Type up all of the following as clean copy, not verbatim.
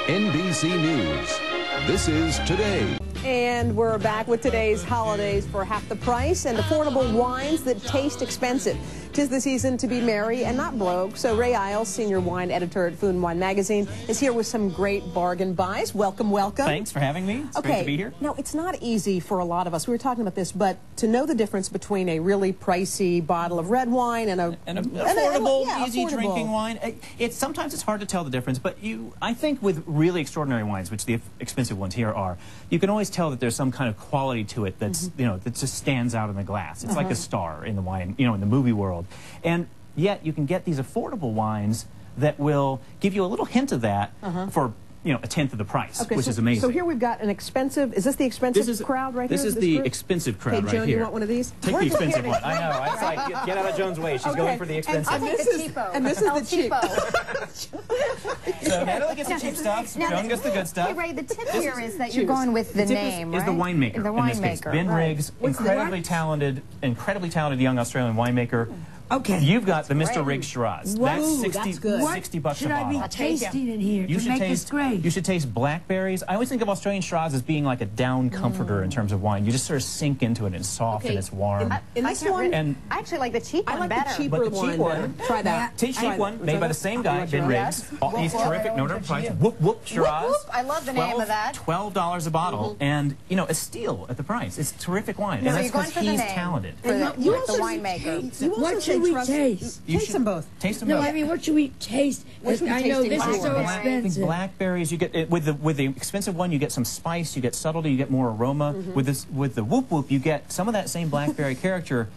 NBC News. This is Today. And we're back with today's holidays for half the price and affordable wines that taste expensive. 'Tis the season to be merry and not broke. So Ray Isles, senior wine editor at Food and Wine Magazine, is here with some great bargain buys. Welcome, welcome. Thanks for having me. It's great to be here. Now, it's not easy for a lot of us. We were talking about this, but to know the difference between a really pricey bottle of red wine and an affordable, easy affordable drinking wine. Sometimes it's hard to tell the difference, but I think with really extraordinary wines, which the expensive ones here are, you can always tell that there's some kind of quality to it that's that just stands out in the glass. It's like a star in the wine, in the movie world. And yet you can get these affordable wines that will give you a little hint of that for a tenth of the price, which is amazing. So here we've got an expensive. Is this the expensive crowd right here? This is the expensive crowd right here. Joan, you want one of these? Take the expensive one. I know. I was like, get out of Joan's way. She's going for the expensive. And this is the cheap. So Natalie gets the cheap stuff. Joan gets the good stuff. Hey, Ray, the tip here is that you're going with the name, right? Is the winemaker. The winemaker. In this case, Ben Riggs, incredibly talented young Australian winemaker. Okay. You've got the Mr. Riggs Shiraz. That's $60 a bottle. Should I be tasting in here to make this great? You should taste blackberries. I always think of Australian Shiraz as being like a down comforter in terms of wine. You just sort of sink into it. It's soft and it's warm. In this one, I actually like the cheap one better. I like the cheaper one. Try that. Cheap one, made by the same guy, Ben Riggs. He's terrific. No price. Whoop whoop Shiraz. I love the name of that. $12 a bottle, and a steal at the price. It's terrific wine, and that's because he's talented. The winemaker. What should we taste? Taste them both. Taste them No, both. I mean, what should we taste? I know this is so expensive. Blackberries, you get with the expensive one, you get some spice, you get subtlety, you get more aroma. With the whoop whoop, you get some of that same blackberry character,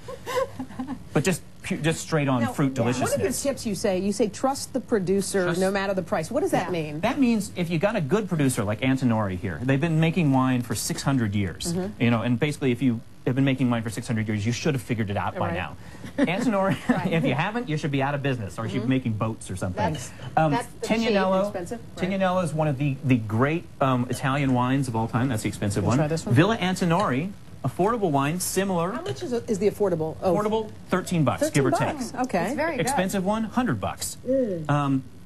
but just straight on fruit deliciousness. One of the tips you say trust the producer no matter the price. What does that mean? That means if you got a good producer like Noir here, they've been making wine for 600 years. And basically if you have been making wine for 600 years, you should have figured it out by now. Noir, if you haven't, you should be out of business, or you should be making boats or something. That's Tignanello is one of the great Italian wines of all time. That's the expensive one. Try this one. Villa Antinori, affordable wine, similar. How much is the affordable? Oh. Affordable, $13, give or take. Okay. It's very good. Expensive one, $100.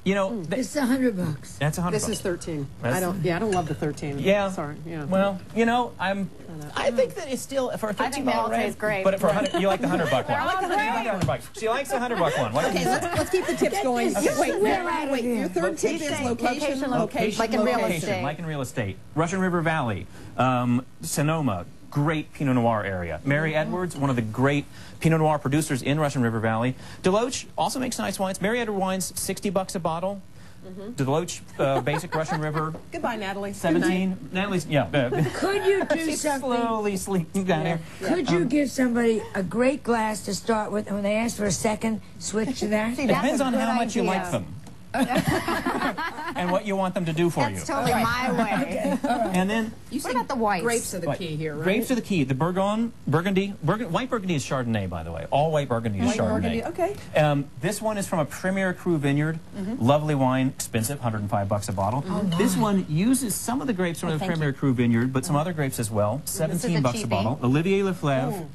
It's $100. That's $100. This is 13. I don't love the 13. Yeah. Sorry. Yeah. Well, I think that it's still for a $13 I think they all taste great. But for $100, you like the $100 one. I like the $100. She likes the $100 one. Okay, let's keep the tips going. Wait. Your third tip is location. Like in real estate. Like in real estate. Russian River Valley, Sonoma. Great Pinot Noir area. Mary Edwards, one of the great Pinot Noir producers in Russian River Valley. DeLoach also makes nice wines. Mary Edwards wines, $60 a bottle. DeLoach, basic Russian River. Goodbye, Natalie. 17. Natalie's, Could you do something? Slowly sleeping down here. Could you give somebody a great glass to start with, and when they ask for a second, switch to that? It depends on how much you like them. And what you want them to do for you. That's totally my way. And then What about the whites? Grapes are the key here, right? Grapes are the key. The Burgundy. White Burgundy is Chardonnay, by the way. All white Burgundy is Chardonnay. Okay. This one is from a Premier Cru vineyard. Lovely wine, expensive, $105 a bottle. This one uses some of the grapes from the Premier Cru vineyard, but some other grapes as well. $17 a bottle. Olivier Leflevre,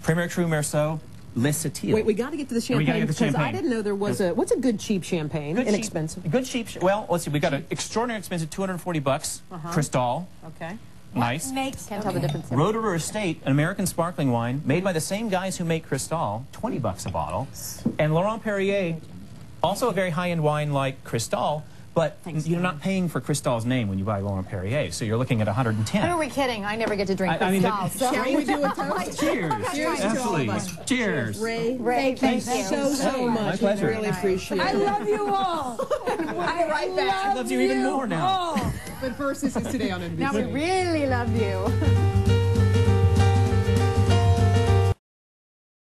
Premier Cru Merceau. Wait, we got to get to the champagne because I didn't know there was a. What's a good cheap champagne? Inexpensive. Good cheap. Well, let's see. We got an extraordinary expensive, $240. Cristal. Okay. Nice. Can't tell the difference. Roederer Estate, an American sparkling wine made by the same guys who make Cristal, $20 a bottle. And Laurent Perrier, also a very high-end wine like Cristal. But you're not paying for Cristal's name when you buy Laurent Perrier, so you're looking at $110. Who are we kidding? I never get to drink Cristal. Shall we do a toast? Cheers. Cheers to all of us. Cheers. Ray, thank you you so much. My pleasure. I really appreciate it. I love you all. We'll be right back. She loves you even more now. But first, this is Today on NBC. Now we really love you.